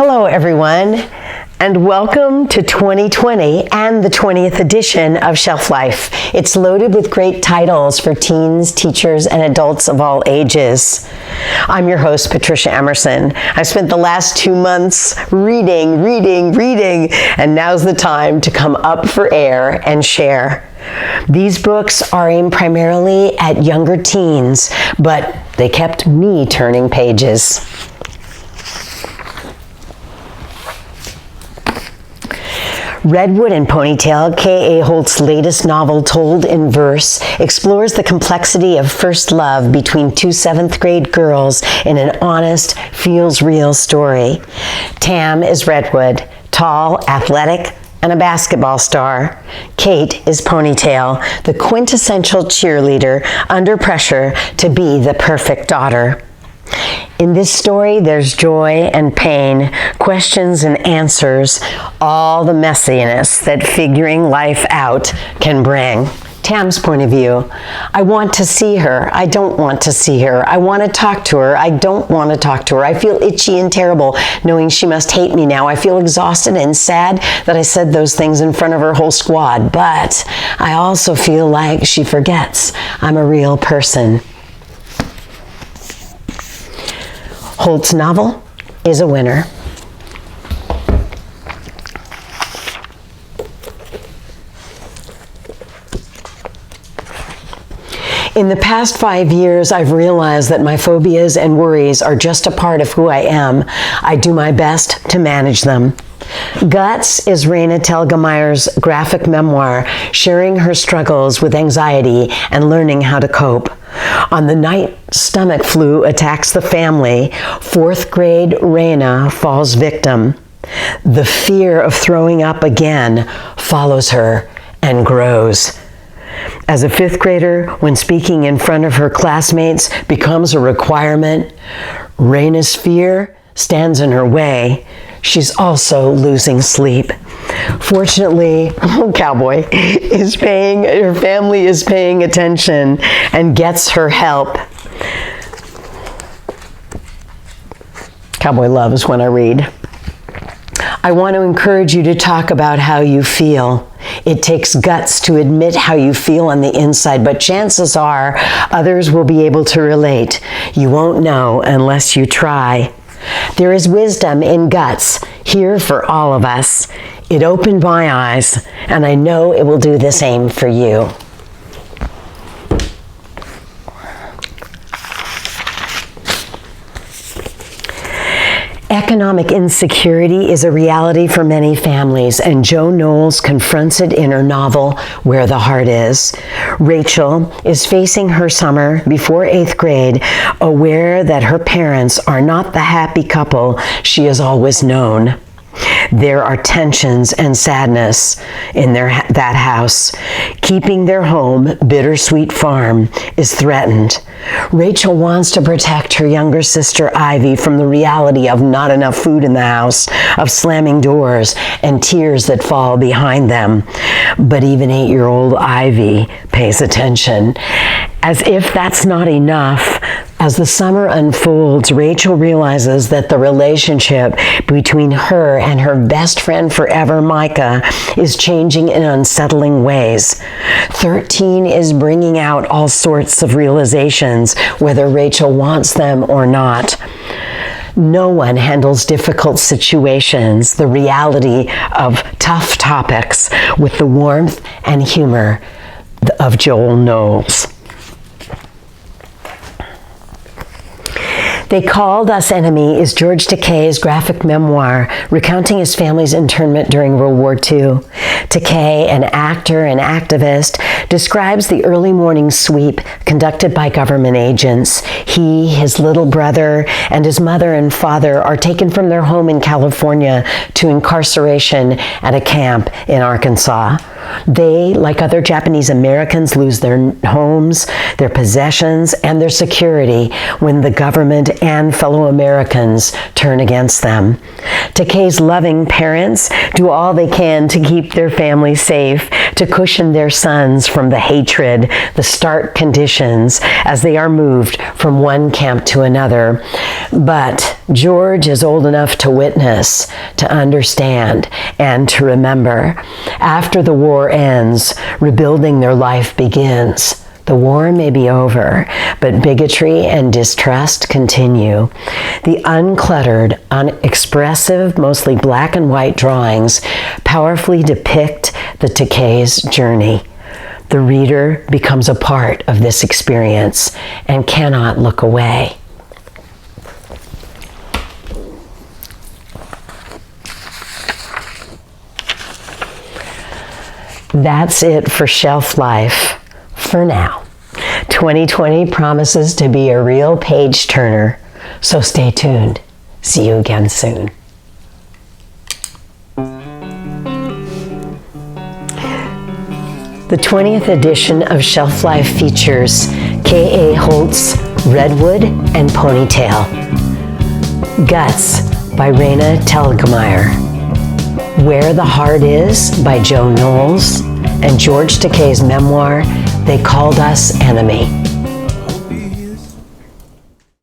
Hello, everyone, and welcome to 2020 and the 20th edition of Shelf Life. It's loaded with great titles for teens, teachers, and adults of all ages. I'm your host, Patricia Emerson. I spent the last 2 months reading, and now's the time to come up for air and share. These books are aimed primarily at younger teens, but they kept me turning pages. Redwood and Ponytail, K.A. Holt's latest novel told in verse, explores the complexity of first love between two seventh-grade girls in an honest, feels-real story. Tam is Redwood, tall, athletic, and a basketball star. Kate is Ponytail, the quintessential cheerleader under pressure to be the perfect daughter. In this story, there's joy and pain, questions and answers, all the messiness that figuring life out can bring. Tam's point of view: I want to see her. I don't want to see her. I want to talk to her. I don't want to talk to her. I feel itchy and terrible knowing she must hate me now. I feel exhausted and sad that I said those things in front of her whole squad. But I also feel like she forgets I'm a real person. Holt's novel is a winner. In the past 5 years, I've realized that my phobias and worries are just a part of who I am. I do my best to manage them. Guts is Raina Telgemeier's graphic memoir, sharing her struggles with anxiety and learning how to cope. On the night stomach flu attacks the family, 4th grade Raina falls victim. The fear of throwing up again follows her and grows. As a 5th grader, when speaking in front of her classmates becomes a requirement, Raina's fear stands in her way. She's also losing sleep. Fortunately, her family is paying attention and gets her help. Cowboy loves when I read. I want to encourage you to talk about how you feel. It takes guts to admit how you feel on the inside, but chances are others will be able to relate. You won't know unless you try. There is wisdom in Guts, here for all of us. It opened my eyes, and I know it will do the same for you. Economic insecurity is a reality for many families, and Jo Knowles confronts it in her novel, Where the Heart Is. Rachel is facing her summer before 8th grade, aware that her parents are not the happy couple she has always known. There are tensions and sadness in that house. Keeping their home, Bittersweet Farm, is threatened. Rachel wants to protect her younger sister Ivy from the reality of not enough food in the house, of slamming doors and tears that fall behind them. But even 8-year-old Ivy pays attention. As if that's not enough, as the summer unfolds, Rachel realizes that the relationship between her and her best friend forever, Micah, is changing in unsettling ways. 13 is bringing out all sorts of realizations, whether Rachel wants them or not. No one handles difficult situations, the reality of tough topics, with the warmth and humor of Jo Knowles. They Called Us Enemy is George Takei's graphic memoir recounting his family's internment during World War II. Takei, an actor and activist, describes the early morning sweep conducted by government agents. He, his little brother, and his mother and father are taken from their home in California to incarceration at a camp in Arkansas. They, like other Japanese Americans, lose their homes, their possessions, and their security when the government and fellow Americans turn against them. Takei's loving parents do all they can to keep their family safe, to cushion their sons from the hatred, the stark conditions as they are moved from one camp to another. But George is old enough to witness, to understand, and to remember. After the war ends, rebuilding their life begins. The war may be over, but bigotry and distrust continue. The uncluttered, unexpressive, mostly black and white drawings powerfully depict the Takei's journey. The reader becomes a part of this experience and cannot look away. That's it for Shelf Life for now. 2020 promises to be a real page turner, so stay tuned. See you again soon. The 20th edition of Shelf Life features K.A. Holt's Redwood and Ponytail, Guts by Raina Telgemeier, Where the Heart Is by Joe Knowles, and George Takei's memoir, They Called Us Enemy.